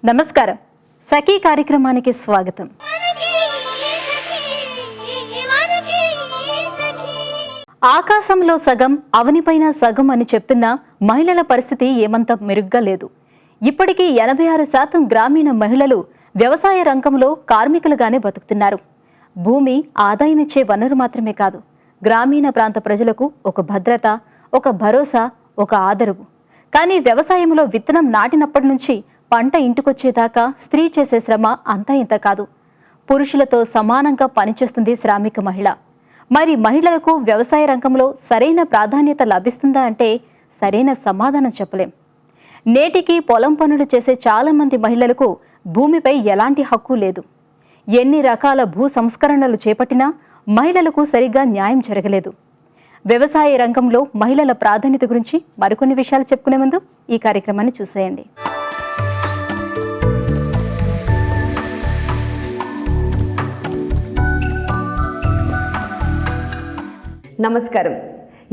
నమస్కారం. సఖీ కార్యక్రమానికి స్వాగతం. ఆకాశంలో సగం అవనిపైన సగం అని చెప్తున్న మహిళల పరిస్థితి ఏమంత మెరుగ్గా లేదు. ఇప్పటికీ 86% గ్రామీణ మహిళలు వ్యవసాయ రంగంలో కార్మికులుగానే బతుకుతున్నారు. భూమి ఆదాయమిచ్చే వనరు మాత్రమే కాదు, గ్రామీణ ప్రాంత ప్రజలకు ఒక భద్రత, ఒక భరోసా, ఒక ఆదరవు. కానీ వ్యవసాయంలో విత్తనం నాటినప్పటి నుంచి పంట ఇంటికొచ్చేదాకా స్త్రీ చేసే శ్రమ అంతా ఇంత కాదు. పురుషులతో సమానంగా పనిచేస్తుంది శ్రామిక మహిళ. మరి మహిళలకు వ్యవసాయ రంగంలో సరైన ప్రాధాన్యత లభిస్తుందా అంటే సరైన సమాధానం చెప్పలేం. నేటికి పొలం పనులు చేసే చాలా మంది మహిళలకు భూమిపై ఎలాంటి హక్కు లేదు. ఎన్ని రకాల భూ సంస్కరణలు చేపట్టినా మహిళలకు సరిగ్గా న్యాయం జరగలేదు. వ్యవసాయ రంగంలో మహిళల ప్రాధాన్యత గురించి మరికొన్ని విషయాలు చెప్పుకునే ముందు ఈ కార్యక్రమాన్ని చూసేయండి. నమస్కారం.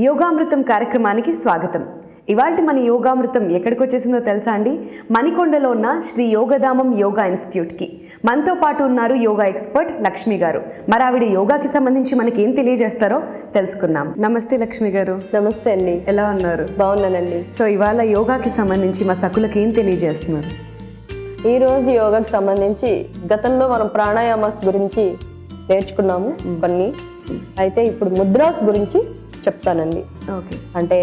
యోగామృతం కార్యక్రమానికి స్వాగతం. ఇవాళ మన యోగామృతం ఎక్కడికి వచ్చేసిందో తెలుసా అండి? మణికొండలో ఉన్న శ్రీ యోగధామం యోగా ఇన్స్టిట్యూట్కి. మనతో పాటు ఉన్నారు యోగా ఎక్స్పర్ట్ లక్ష్మి గారు. మరి ఆవిడ యోగాకి సంబంధించి మనకి ఏం తెలియజేస్తారో తెలుసుకుందాం. నమస్తే లక్ష్మి గారు. నమస్తే అండి. ఎలా ఉన్నారు? బాగున్నానండి. సో ఇవాళ యోగాకి సంబంధించి మా సకులకి ఏం తెలియజేస్తున్నారు? ఈరోజు యోగాకి సంబంధించి గతంలో మనం ప్రాణాయామాస్ గురించి నేర్చుకున్నాము కొన్ని. అయితే ఇప్పుడు ముద్రాస్ గురించి చెప్తానండి. ఓకే. అంటే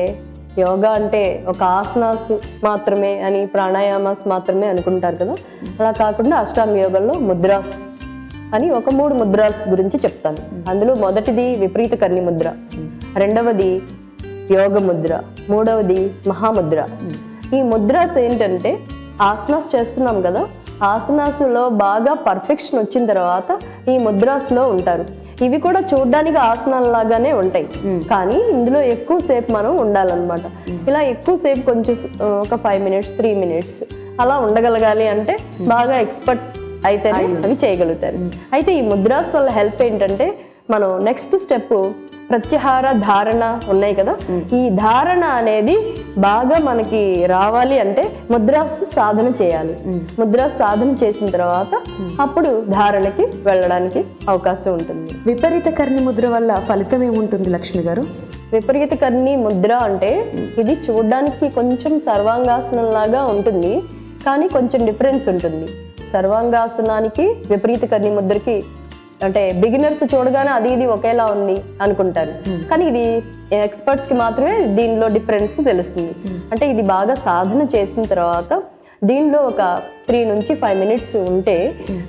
యోగా అంటే ఒక ఆసనాస్ మాత్రమే అని, ప్రాణాయామాస్ మాత్రమే అనుకుంటారు కదా. అలా కాకుండా అష్టాంగ యోగంలో ముద్రాస్ అని ఒక 3 ముద్రాస్ గురించి చెప్తాను. అందులో మొదటిది విపరీత కర్ణి ముద్ర, రెండవది యోగ ముద్ర, మూడవది మహాముద్ర. ఈ ముద్రాస్ ఏంటంటే ఆసనాస్ చేస్తున్నాం కదా, ఆసనాసులో బాగా పర్ఫెక్షన్ వచ్చిన తర్వాత ఈ ముద్రాస్లో ఉంటారు. ఇవి కూడా చూడడానికి ఆసనాలలాగానే ఉంటాయి, కానీ ఇందులో ఎక్కువసేపు మనం ఉండాలన్నమాట. ఇలా ఎక్కువసేపు కొంచెం ఒక 5 minutes 3 minutes అలా ఉండగలగాలి అంటే బాగా ఎక్స్పర్ట్ అయితేనే అవి చేయగలుగుతారు. అయితే ఈ ముద్రాస్ వల్ల హెల్ప్ ఏంటంటే మనం నెక్స్ట్ స్టెప్ ప్రత్యాహార ధారణ ఉన్నాయి కదా, ఈ ధారణ అనేది బాగా మనకి రావాలి అంటే ముద్రాస్ సాధన చేయాలి. ముద్రాస్ సాధన చేసిన తర్వాత అప్పుడు ధారణకి వెళ్ళడానికి అవకాశం ఉంటుంది. విపరీత కర్ణి ముద్ర వల్ల ఫలితం ఏముంటుంది లక్ష్మి గారు? విపరీత కర్ణి ముద్ర అంటే ఇది చూడడానికి కొంచెం సర్వాంగాసనం లాగా ఉంటుంది, కానీ కొంచెం డిఫరెన్స్ ఉంటుంది. సర్వాంగాసనానికి విపరీత కర్ణి ముద్రకి అంటే బిగినర్స్ చూడగానే అది ఇది ఒకేలా ఉంది అనుకుంటారు, కానీ ఇది ఎక్స్పర్ట్స్ కి మాత్రమే దీనిలో డిఫరెన్స్ తెలుస్తుంది. అంటే ఇది బాగా సాధన చేసిన తర్వాత దీనిలో ఒక 3 నుంచి 5 minutes ఉంటే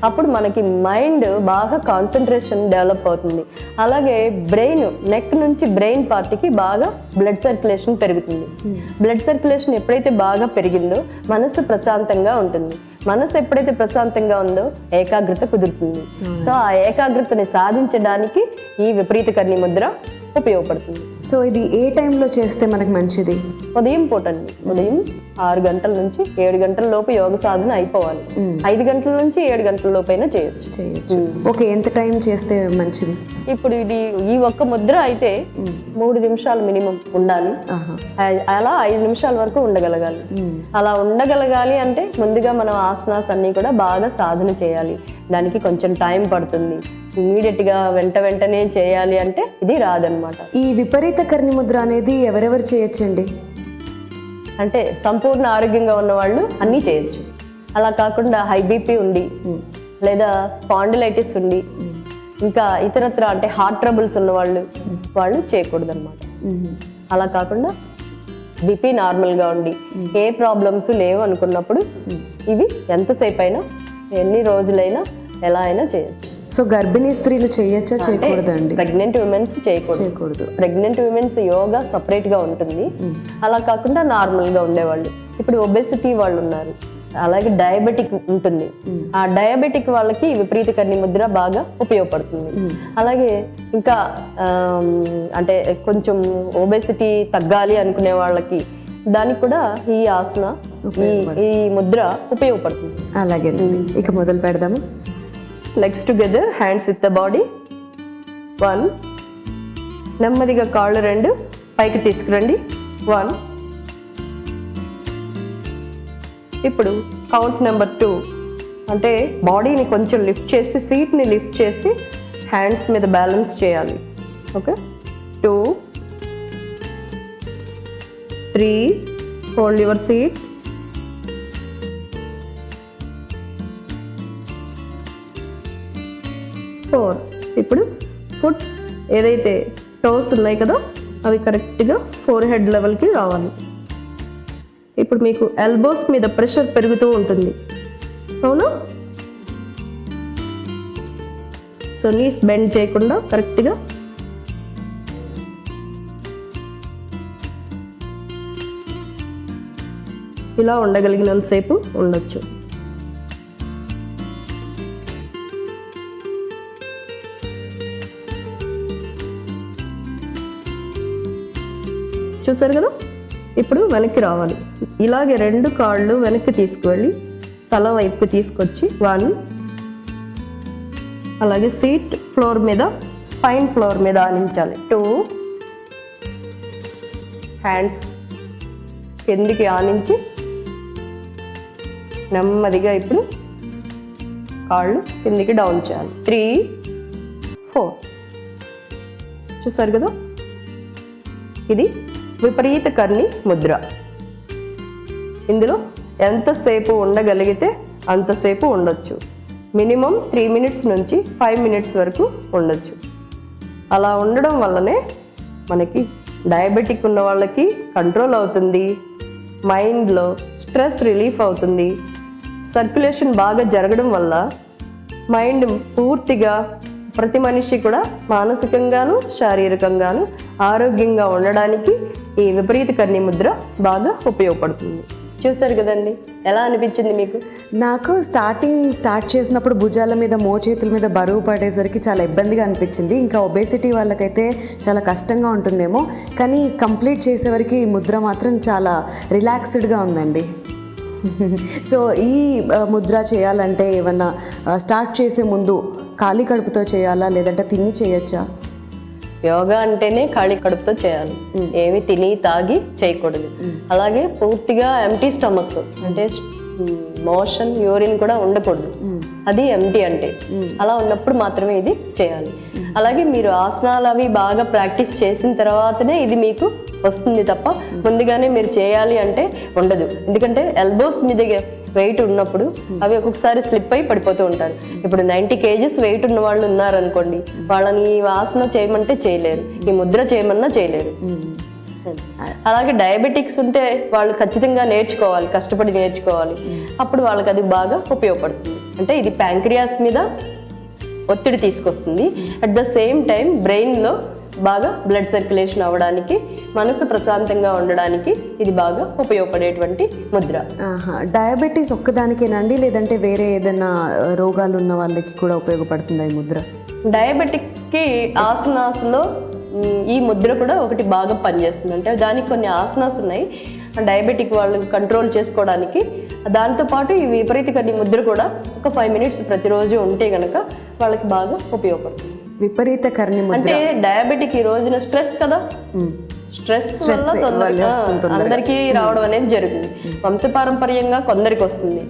అప్పుడు మనకి మైండ్ బాగా కాన్సన్ట్రేషన్ డెవలప్ అవుతుంది. అలాగే బ్రెయిన్, నెక్ నుంచి బ్రెయిన్ పార్ట్కి బాగా బ్లడ్ సర్క్యులేషన్ పెరుగుతుంది. బ్లడ్ సర్క్యులేషన్ ఎప్పుడైతే బాగా పెరిగిందో మనసు ప్రశాంతంగా ఉంటుంది. మనసు ఎప్పుడైతే ప్రశాంతంగా ఉందో ఏకాగ్రత కుదురుతుంది. సో ఆ ఏకాగ్రతని సాధించడానికి ఈ విపరీత కర్ణి ముద్ర ఉపయోగపడుతుంది. సో ఇది ఏ టైంలో చేస్తే మనకు మంచిది? ఉదయం పూటండి. ఉదయం 6 గంటల నుంచి 7 గంటల లోపు యోగ సాధన అయిపోవాలి. 5 గంటల నుంచి 7 గంటల లోపు అయినా చేయొచ్చు. ఓకే. ఎంత టైం చేస్తే మంచిది? ఇప్పుడు ఇది ఈ ఒక్క ముద్ర అయితే 3 నిమిషాలు మినిమం ఉండాలి. అలా 5 నిమిషాల వరకు ఉండగలగాలి. అలా ఉండగలగాలి అంటే ముందుగా మనం ఆసనాస్ అన్ని కూడా బాగా సాధన చేయాలి. దానికి కొంచెం టైం పడుతుంది. ఇమీడియట్ గా వెంటనే చేయాలి అంటే ఇది రాదనమాట. ఈ విపరీత కర్ణి ముద్ర అనేది ఎవరెవరు చేయొచ్చండి? అంటే సంపూర్ణ ఆరోగ్యంగా ఉన్న వాళ్ళు అన్నీ చేయొచ్చు. అలా కాకుండా హై బీపీ ఉండి, లేదా స్పాండిలైటిస్ ఉండి, ఇంకా ఇతరత్ర అంటే హార్ట్ ట్రబుల్స్ ఉన్న వాళ్ళు చేయకూడదు అనమాట. అలా కాకుండా బీపీ నార్మల్గా ఉండి ఏ ప్రాబ్లమ్స్ లేవు అనుకున్నప్పుడు ఇవి ఎంతసేపు అయినా, ఎన్ని రోజులైనా, ఎలా అయినా చేయొచ్చు. సో గర్భిణీ స్త్రీలు చేయొచ్చా, చేయకూడదండి? ప్రెగ్నెంట్ ఉమెన్స్ చేయకూడదు. ప్రెగ్నెంట్ ఉమెన్స్ యోగా సపరేట్ గా ఉంటుంది. అలా కాకుండా నార్మల్ గా ఉండేవాళ్ళు, ఇప్పుడు ఒబెసిటీ వాళ్ళు ఉన్నారు, అలాగే డయాబెటిక్ ఉంటుంది, ఆ డయాబెటిక్ వాళ్ళకి విపరీత కర్ణి ముద్ర బాగా ఉపయోగపడుతుంది. అలాగే ఇంకా అంటే కొంచెం ఒబెసిటీ తగ్గాలి అనుకునే వాళ్ళకి దానికి కూడా ఈ ఆసన, ఈ ముద్ర ఉపయోగపడుతుంది. అలాగే. ఇక మొదలు పెడదాము. Legs together, hands with the body. 1. నెమ్మదిగా కాళ్ళు 2 పైకి తీసుకురండి. 1. ఇప్పుడు కౌంట్ నెంబర్ 2 అంటే బాడీని కొంచెం లిఫ్ట్ చేసి, సీట్ని లిఫ్ట్ చేసి హ్యాండ్స్ మీద బ్యాలెన్స్ చేయాలి. Okay, 2, 3, hold your seat, 4. ఇప్పుడు ఫుట్ ఏదైతే టోస్ ఉన్నాయి కదా అవి కరెక్ట్గా ఫోర్ హెడ్ లెవెల్కి రావాలి. ఇప్పుడు మీకు ఎల్బోస్ మీద ప్రెషర్ పెరుగుతూ ఉంటుంది, అవునా? సో నీస్ బెండ్ చేయకుండా కరెక్ట్గా ఇలా ఉండగలిగినంతసేపు ఉండొచ్చు. చూసారు కదా? ఇప్పుడు వెనక్కి రావాలి. ఇలాగే 2 కాళ్ళు వెనక్కి తీసుకువెళ్ళి తల వైపుకి తీసుకొచ్చి 1, అలాగే సీట్ ఫ్లోర్ మీద, స్పైన్ ఫ్లోర్ మీద ఆనించాలి. 2, హ్యాండ్స్ కిందికి ఆనించి నెమ్మదిగా ఇప్పుడు కాళ్ళు కిందికి డౌన్ చేయాలి. 3, 4. చూసారు కదా? ఇది విపరీత కర్ణి ముద్ర. ఇందులో ఎంతసేపు ఉండగలిగితే అంతసేపు ఉండొచ్చు. మినిమం 3 మినిట్స్ నుంచి 5 మినిట్స్ వరకు ఉండొచ్చు. అలా ఉండడం వల్లనే మనకి డయాబెటిక్ ఉన్న వాళ్ళకి కంట్రోల్ అవుతుంది, మైండ్లో స్ట్రెస్ రిలీఫ్ అవుతుంది, సర్క్యులేషన్ బాగా జరగడం వల్ల మైండ్ పూర్తిగా ప్రతి మనిషి కూడా మానసికంగాను శారీరకంగాను ఆరోగ్యంగా ఉండడానికి ఈ విపరీత కర్ణి ముద్ర బాగా ఉపయోగపడుతుంది. చూసారు కదండి, ఎలా అనిపించింది మీకు? నాకు స్టార్ట్ చేసినప్పుడు భుజాల మీద, మోచేతుల మీద బరువు పడేసరికి చాలా ఇబ్బందిగా అనిపించింది. ఇంకా ఒబేసిటీ వాళ్ళకైతే చాలా కష్టంగా ఉంటుందేమో, కానీ కంప్లీట్ చేసేవరకు ఈ ముద్ర మాత్రం చాలా రిలాక్స్డ్గా ఉందండి. సో ఈ ముద్ర చేయాలంటే ఏమన్నా స్టార్ట్ చేసే ముందు ఖాళీ కడుపుతో చేయాలా, లేదంటే తిని చేయొచ్చా? యోగా అంటేనే ఖాళీ కడుపుతో చేయాలి, ఏమి తిని తాగి చేయకూడదు. అలాగే పూర్తిగా ఎంటీ స్టమక్ అంటే మోషన్, యూరిన్ కూడా ఉండకూడదు. అది ఎంటీ అంటే అలా ఉన్నప్పుడు మాత్రమే ఇది చేయాలి. అలాగే మీరు ఆసనాలు అవి బాగా ప్రాక్టీస్ చేసిన తర్వాతనే ఇది మీకు వస్తుంది తప్ప ముందుగానే మీరు చేయాలి అంటే ఉండదు. ఎందుకంటే ఎల్బోస్ మీద వెయిట్ ఉన్నప్పుడు అవి ఒక్కొక్కసారి స్లిప్ అయి పడిపోతూ ఉంటారు. ఇప్పుడు 90 kgs వెయిట్ ఉన్న వాళ్ళు ఉన్నారనుకోండి, వాళ్ళని ఆసన చేయమంటే చేయలేరు, ఈ ముద్ర చేయమన్నా చేయలేరు. అలాగే డయాబెటిక్స్ ఉంటే వాళ్ళు ఖచ్చితంగా నేర్చుకోవాలి, కష్టపడి నేర్చుకోవాలి. అప్పుడు వాళ్ళకి అది బాగా ఉపయోగపడుతుంది. అంటే ఇది ప్యాంక్రియాస్ మీద ఒత్తిడి తీసుకొస్తుంది, అట్ ద సేమ్ టైం బ్రెయిన్లో బాగా బ్లడ్ సర్క్యులేషన్ అవ్వడానికి, మనసు ప్రశాంతంగా ఉండడానికి ఇది బాగా ఉపయోగపడేటువంటి ముద్ర. డయాబెటీస్ ఒక్కదానికేనండి, లేదంటే వేరే ఏదైనా రోగాలు ఉన్న వాళ్ళకి కూడా ఉపయోగపడుతుందా ఈ ముద్ర? డయాబెటిక్కి ఆసనాస్లో ఈ ముద్ర కూడా ఒకటి బాగా పనిచేస్తుంది. అంటే దానికి కొన్ని ఆసనాస్ ఉన్నాయి డయాబెటిక్ వాళ్ళు కంట్రోల్ చేసుకోవడానికి. దాంతోపాటు ఈ విపరీత కర్ణి ముద్ర కూడా ఒక 5 మినిట్స్ ప్రతిరోజు ఉంటే కనుక వాళ్ళకి బాగా ఉపయోగపడుతుంది. విపరీత కర్ణి ముద్ర అంటే డయాబెటిక్ ఈ రోజున స్ట్రెస్ కదా, స్ట్రెస్ వల్ల తొందరగా అందరికీ రావడం అనేది జరుగుతుంది. వంశపారంపర్యంగా కొందరికి వస్తుంది.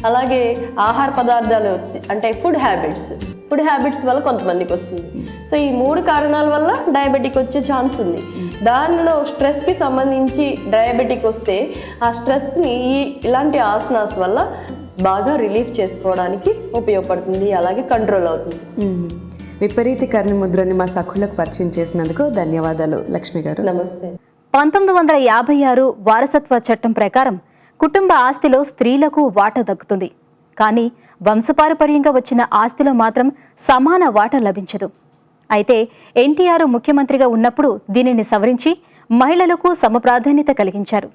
అలాగే ఆహార పదార్థాలు అంటే ఫుడ్ హ్యాబిట్స్ వల్ల కొంతమందికి వస్తుంది. సో ఈ 3 కారణాల వల్ల డయాబెటిక్ వచ్చే ఛాన్స్ ఉంది. దానిలో స్ట్రెస్కి సంబంధించి డయాబెటిక్ వస్తే ఆ స్ట్రెస్ని ఇలాంటి ఆసనాస్ వల్ల బాగా రిలీఫ్ చేసుకోవడానికి ఉపయోగపడుతుంది, అలాగే కంట్రోల్ అవుతుంది. విపరీత కర్ణి ముద్రని మా సఖులకు పరిచయం చేసినందుకు ధన్యవాదాలు లక్ష్మి గారు. నమస్తే. 1956 వారసత్వ చట్టం ప్రకారం కుటుంబ ఆస్తిలో స్త్రీలకు వాటా దక్కుతుంది. కానీ వంశపారపర్యంగా వచ్చిన ఆస్తిలో మాత్రం సమాన వాటా లభించదు. అయితే ఎన్టీఆర్ ముఖ్యమంత్రిగా ఉన్నప్పుడు దీనిని సవరించి మహిళలకు సమప్రాధాన్యత కలిగించారు.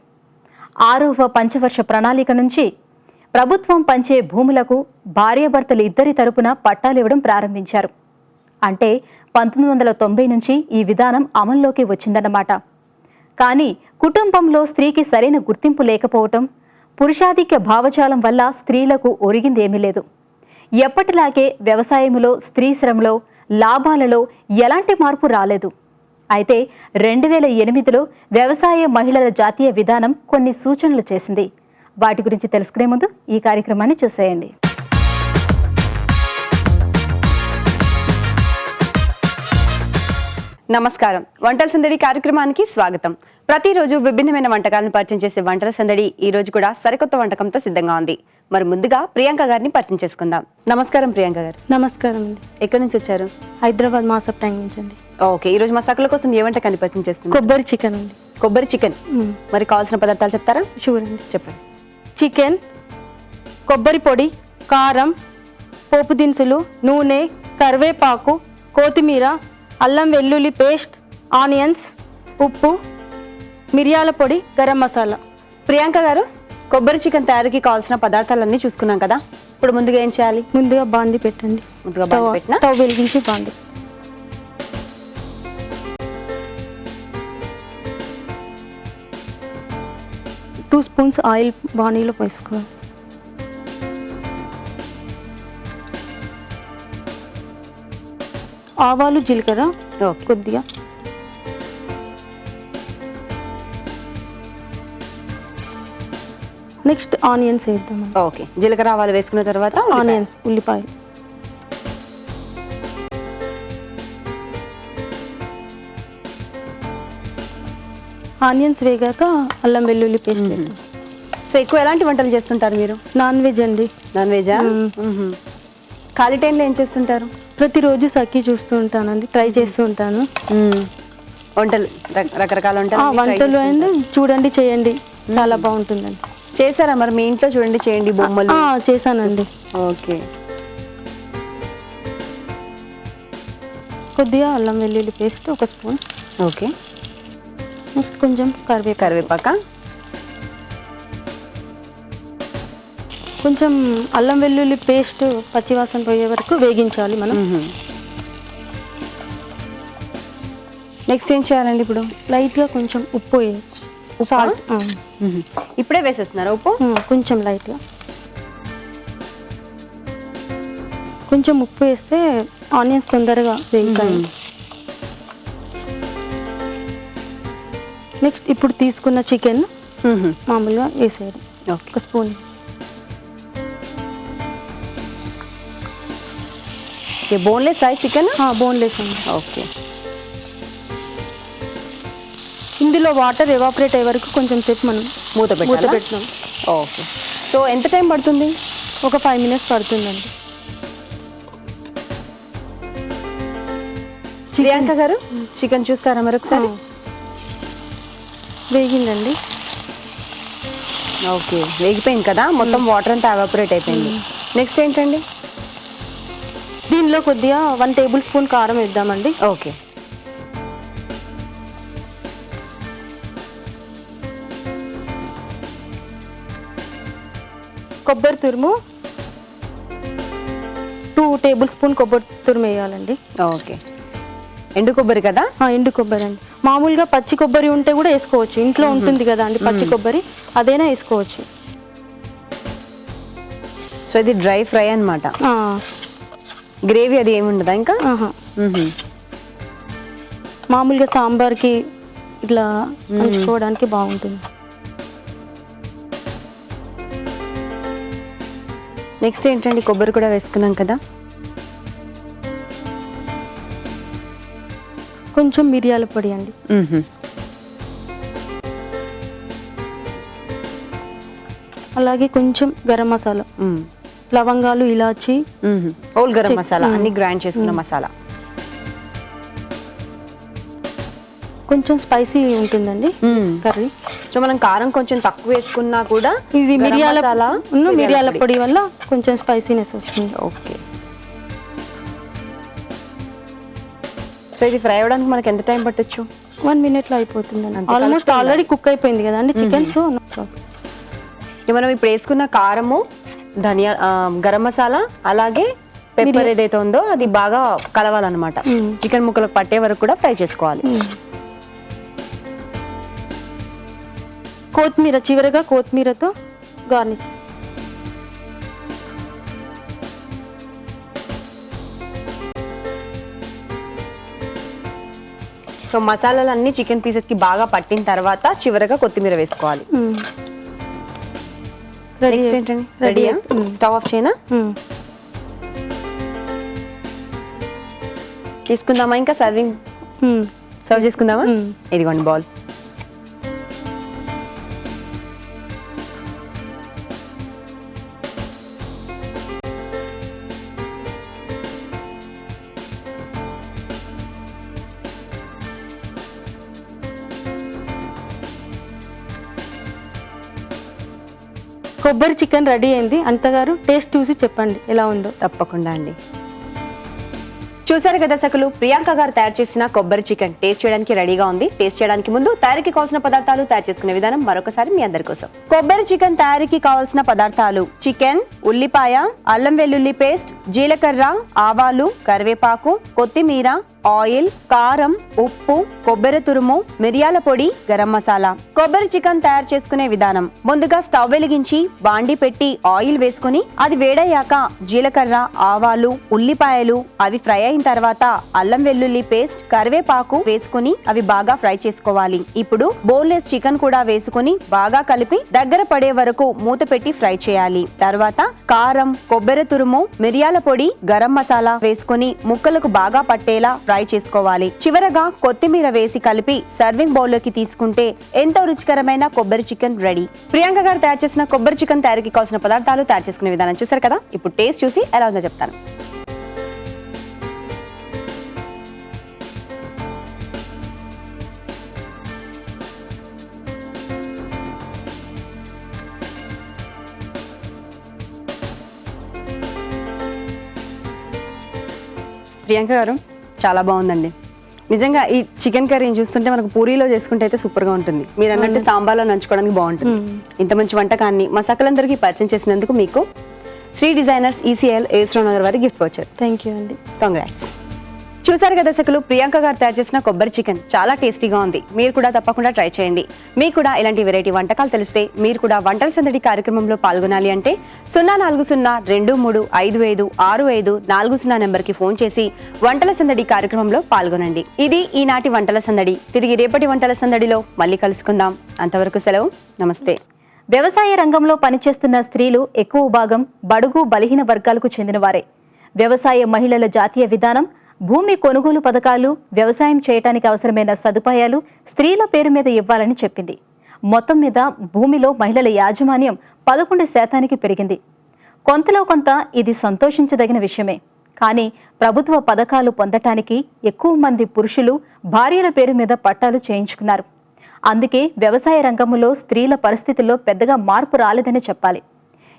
6వ పంచవర్ష ప్రణాళిక నుంచి ప్రభుత్వం పంచే భూములకు భార్యాభర్తలు ఇద్దరి తరపున పట్టాలివ్వడం ప్రారంభించారు. అంటే 1990 నుంచి ఈ విధానం అమల్లోకి వచ్చిందన్నమాట. కానీ కుటుంబంలో స్త్రీకి సరైన గుర్తింపు లేకపోవటం, పురుషాధిక్య భావజాలం వల్ల స్త్రీలకు ఒరిగిందేమీ లేదు. ఎప్పటిలాగే వ్యవసాయంలో, స్త్రీ శ్రమలో, లాభాలలో ఎలాంటి మార్పు రాలేదు. అయితే 2008లో వ్యవసాయ మహిళల జాతీయ విధానం కొన్ని సూచనలు చేసింది. వాటి గురించి తెలుసుకునే ముందు ఈ కార్యక్రమాన్ని చూసేయండి. నమస్కారం. వంటల సందడి కార్యక్రమానికి స్వాగతం. ప్రతిరోజు విభిన్నమైన వంటకాలను పరిచయం చేసే వంటల సందడి ఈ రోజు కూడా సరికొత్త వంటకంతో సిద్ధంగా ఉంది. మరి ముందుగా ప్రియాంక గారిని పరిచయం చేసుకుందాం. నమస్కారం ప్రియాంక గారు. నమస్కారం అండి. ఎక్కడి నుంచి వచ్చారు? హైదరాబాద్ మాసప్ ట్యాంక్ నుంచి అండి. ఓకే, ఈ రోజు మా సకల కోసం ఏ వంటకాన్ని పరిచయం చేస్తున్నారు? కొబ్బరి చికెన్ అండి. కొబ్బరి చికెన్. మరి కావాల్సిన పదార్థాలు చెప్తారా? షూర్ అండి. చెప్పండి. చికెన్, కొబ్బరి పొడి, కారం, పోపు దినుసులు, నూనె, కరివేపాకు, కొత్తిమీర, అల్లం వెల్లుల్లి పేస్ట్, ఆనియన్స్, ఉప్పు, మిరియాల పొడి, గరం మసాలా. ప్రియాంక గారు, కొబ్బరి చికెన్ తయారీకి కావాల్సిన పదార్థాలన్నీ చూసుకున్నాం కదా. ఇప్పుడు ముందుగా ఏం చేయాలి? ముందుగా బాండి పెట్టండి. ముందుగా బాండి పెట్టినా? స్టవ్ వెలిగించి బాండి. టూ స్పూన్స్ ఆయిల్ బాండీలో వేసుకోవాలి. ఆవాలు, జీలకర్ర ఓకే. కొద్దిగా, నెక్స్ట్ ఆనియన్స్ వేద్దాం. ఓకే, జీలకర్ర ఆవాలు వేసుకున్న తర్వాత ఆనియన్స్, ఉల్లిపాయలు, ఆనియన్స్ వేగాక అల్లం వెల్లుల్లి పేస్ట్ వేద్దాం. సో ఎక్కువ ఎలాంటి వంటలు చేస్తుంటారు మీరు? నాన్ వెజ్ అండి. నాన్ వెజా? ఖాళీ టైంలో ఏం చేస్తుంటారు? ప్రతిరోజు సఖీ చూస్తూ ఉంటానండి, ట్రై చేస్తూ ఉంటాను. వంటలు రకరకాల వంటలు వంటలు అండ్ చూడండి, చేయండి, చాలా బాగుంటుందండి. చేశారా మరి మీ ఇంట్లో? చూడండి చేయండి బొమ్మలు. చేశానండి. ఓకే. కొద్దిగా అల్లం వెల్లుల్లి పేస్ట్ ఒక స్పూన్. ఓకే. నెక్స్ట్ కొంచెం కరివేపాక, కొంచెం అల్లం వెల్లుల్లి పేస్ట్ పచ్చివాసన పోయే వరకు వేగించాలి మనం. నెక్స్ట్ ఏం చేయాలండి? ఇప్పుడు లైట్గా కొంచెం ఉప్పు వేయాలి. సాల్ట్ ఇప్పుడే వేసేస్తున్నారా ఉప్పు? కొంచెం లైట్గా, కొంచెం ఉప్పు వేస్తే ఆనియన్స్ తొందరగా వేగుతాయి. నెక్స్ట్ ఇప్పుడు తీసుకున్న చికెన్ మామూలుగా వేసేయాలి. ఒక స్పూన్. బోన్లెస్ అయి చికెన్? బోన్లెస్ అండి. ఓకే. ఇందులో వాటర్ ఎవాపరేట్ అయ్యే వరకు కొంచెం సేపు మనం మూత పెట్టాలి. ఓకే. సో ఎంత టైం పడుతుంది? ఒక 5 minutes పడుతుందండి. ప్రియాంక గారు, చికెన్ చూస్తారా మరొకసారి? వేగిందండి. ఓకే, వేగిపోయింది కదా, మొత్తం వాటర్ అంతా ఎవాపరేట్ అయిపోయింది. నెక్స్ట్ ఏంటండి? దీనిలో కొద్దిగా 1 tablespoon కారం వేద్దామండి. ఓకే. కొబ్బరి తురుము 2 tablespoon కొబ్బరి తురుము వేయాలండి. ఓకే. ఎండు కొబ్బరి కదా? ఎండు కొబ్బరి అండి. మామూలుగా పచ్చి కొబ్బరి ఉంటే కూడా వేసుకోవచ్చు, ఇంట్లో ఉంటుంది కదా అండి పచ్చి కొబ్బరి, అదైనా వేసుకోవచ్చు. సో ఇది డ్రై ఫ్రై అన్నమాట. గ్రేవీ అది ఏమి ఉండదా ఇంకా? మామూలుగా సాంబార్కి ఇట్లా ఉంచుకోవడానికి బాగుంటుంది. నెక్స్ట్ ఏంటండి? కొబ్బరి కూడా వేసుకున్నాం కదా. కొంచెం మిరియాల పొడి అండి. అలాగే కొంచెం గరం మసాలా, లవంగాలు, ఇలాచి, హోల్ గరం మసాలా, అన్ని గ్రైండ్ చేసుకున్న మసాలా. కొంచెం స్పైసీ ఉంటుందండి కర్రీ. సో మనం కారం కొంచెం తక్కువ వేసుకున్నా కూడా ఇది మిరియాల పొడి వల్ల కొంచెం స్పైసీనెస్ వస్తుంది. ఓకే. సో ఇది ఫ్రై అవ్వడానికి మనకి ఎంత టైం పట్టొచ్చు? 1 minute లో అయిపోతుందండి. ఆల్మోస్ట్ ఆల్రెడీ కుక్ అయిపోయింది కదండి చికెన్. సో మనం ఇప్పుడు వేసుకున్న కారము, ధనియా, గరం మసాలా, అలాగే పెప్పర్ ఏదైతే ఉందో అది బాగా కలవాలన్నమాట. చికెన్ ముక్కలకు పట్టే వరకు కూడా ఫ్రై చేసుకోవాలి. కొత్తిమీర, చివరగా కొత్తిమీరతో గార్నిష్. సో మసాలాలు అన్ని చికెన్ పీసెస్ కి బాగా పట్టిన తర్వాత చివరగా కొత్తిమీర వేసుకోవాలి. నెక్స్ట్ ఏంటండి? రెడీయా? స్టవ్ ఆఫ్ చేయనా? తీసుకుందామా ఇంకా సర్వ్ చేసుకుందామా? ఇదిగోండి బౌల్. కొబ్బరి చికెన్ రెడీ అయింది. అంతగారు టేస్ట్ చూసి చెప్పండి ఎలా ఉందో. తప్పకుండా అండి. చూసారు కదా దర్శకులు, ప్రియాంక గారు తయారు చేసిన కొబ్బరి చికెన్ టేస్ట్ చేయడానికి రెడీగా ఉంది. టేస్ట్ చేయడానికి ముందు తయారీకి కావాల్సిన పదార్థాలు, తయారు చేసుకునే విధానం మరొకసారి మీ అందరి కోసం. కొబ్బరి చికెన్ తయారీకి కావాల్సిన పదార్థాలు: చికెన్, ఉల్లిపాయ, అల్లం వెల్లుల్లి పేస్ట్, జీలకర్ర, ఆవాలు, కరివేపాకు, కొత్తిమీర, ఆయిల్, కారం, ఉప్పు, కొబ్బరి తురుము, మిరియాల పొడి, గరం మసాలా. కొబ్బరి చికెన్ తయారు చేసుకునే విధానం: ముందుగా స్టవ్ వెలిగించి బాండి పెట్టి ఆయిల్ వేసుకుని అది వేడయ్యాక జీలకర్ర, ఆవాలు, ఉల్లిపాయలు అవి ఫ్రై అయిన తర్వాత అల్లం వెల్లుల్లి పేస్ట్, కరివేపాకు వేసుకుని అవి బాగా ఫ్రై చేసుకోవాలి. ఇప్పుడు బోన్లెస్ చికెన్ కూడా వేసుకుని బాగా కలిపి దగ్గర పడే వరకు మూత పెట్టి ఫ్రై చేయాలి. తర్వాత కారం, కొబ్బరి తురుము, మిరియాల పొడి, గరం మసాలా వేసుకుని ముక్కలకు బాగా పట్టేలా ఫ్రై చేసుకోవాలి. చివరగా కొత్తిమీర వేసి కలిపి సర్వింగ్ బౌల్ లోకి తీసుకుంటే ఎంతో రుచికరమైన కొబ్బరి చికెన్ రెడీ. ప్రియాంక గారు తయారు చేసిన కొబ్బరి చికెన్ తయారీకి కావాల్సిన పదార్థాలు, తయారు చేసుకునే విధానం చూసారు కదా. ఇప్పుడు టేస్ట్ చూసి ఎలా ఉందో చెప్తాను. ప్రియాంక గారు, చాలా బాగుందండి నిజంగా. ఈ చికెన్ కర్రీని చూస్తుంటే మనకు పూరీలో చేసుకుంటే అయితే సూపర్ గా ఉంటుంది. మీరు అన్నట్టు సాంబార్లో నంచుకోవడానికి బాగుంటుంది. ఇంత మంచి వంటకాన్ని మా సకలందరికీ పరిచయం చేసినందుకు మీకు శ్రీ డిజైనర్స్ ECL ఏస్ట్రో నగర్ వారి గిఫ్ట్ వచ్చారు. థ్యాంక్ యూ అండి. కంగ్రాట్స్. చూసారు కదా దర్శకులు, ప్రియాంక గారు తయారు చేసిన కొబ్బరి చికెన్ చాలా టేస్టీగా ఉంది. మీరు కూడా తప్పకుండా ట్రై చేయండి. మీకు కూడా ఇలాంటి వెరైటీ వంటకాలు తెలిస్తే మీరు కూడా వంటల సందడి కార్యక్రమంలో పాల్గొనాలి అంటే 0402325556540 నెంబర్కి ఫోన్ చేసి వంటల సందడి కార్యక్రమంలో పాల్గొనండి. ఇది ఈనాటి వంటల సందడి. తిరిగి రేపటి వంటల సందడిలో మళ్ళీ కలుసుకుందాం. అంతవరకు సెలవు. నమస్తే. వ్యవసాయ రంగంలో పనిచేస్తున్న స్త్రీలు ఎక్కువ భాగం బడుగు బలహీన వర్గాలకు చెందినవారే. వ్యవసాయ మహిళల జాతీయ విధానం, భూమి కొనుగోలు పథకాలు, వ్యవసాయం చేయడానికి అవసరమైన సదుపాయాలు స్త్రీల పేరు మీద ఇవ్వాలని చెప్పింది. మొత్తం మీద భూమిలో మహిళల యాజమాన్యం 11% పెరిగింది. కొంతలో కొంత ఇది సంతోషించదగిన విషయమే. కానీ ప్రభుత్వ పథకాలు పొందటానికి ఎక్కువ మంది పురుషులు భార్యల పేరు మీద పట్టాలు చేయించుకున్నారు. అందుకే వ్యవసాయ రంగంలో స్త్రీల పరిస్థితుల్లో పెద్దగా మార్పు రాలేదని చెప్పాలి.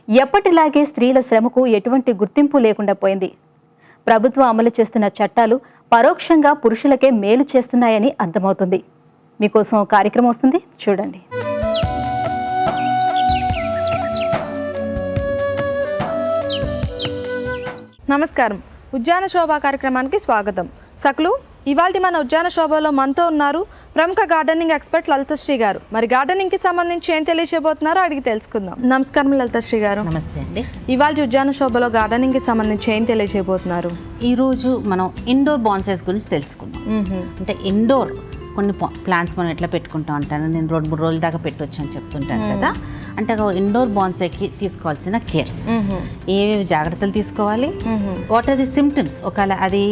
ఎప్పటిలాగే స్త్రీల శ్రమకు ఎటువంటి గుర్తింపు లేకుండా పోయింది. ప్రభుత్వం అమలు చేస్తున్న చట్టాలు పరోక్షంగా పురుషులకే మేలు చేస్తున్నాయని అర్థమవుతుంది. మీకోసం కార్యక్రమం వస్తుంది, చూడండి. నమస్కారం. ఉద్యాన శోభ కార్యక్రమానికి స్వాగతం. సకులు, ఇవాళ మన ఉద్యాన శోభలో మనతో ఉన్నారు ప్రముఖ గార్డెనింగ్ ఎక్స్పర్ట్ లలితశ్రీ గారు. మరి గార్డెనింగ్ కి సంబంధించి ఏం తెలియజేయబోతున్నారో అడిగి తెలుసుకుందాం. నమస్కారం లలితశ్రీ గారు. నమస్తే అండి. ఇవాళ ఉద్యాన శోభలో గార్డెనింగ్ కి సంబంధించి ఏం తెలియజేయబోతున్నారు? ఈరోజు మనం ఇండోర్ బాన్సైస్ గురించి తెలుసుకుందాం. అంటే ఇండోర్ కొన్ని ప్లాంట్స్ మనం ఎట్లా పెట్టుకుంటాం అంటాను. నేను 2-3 రోజుల దాకా పెట్టవచ్చు అని చెప్తుంటాను కదా. అంటే ఇండోర్ బాన్సైకి తీసుకోవాల్సిన కేర్, ఏవేవి జాగ్రత్తలు తీసుకోవాలి, వాట్ ఆర్ ది సిమ్టమ్స్, ఒకవేళ అది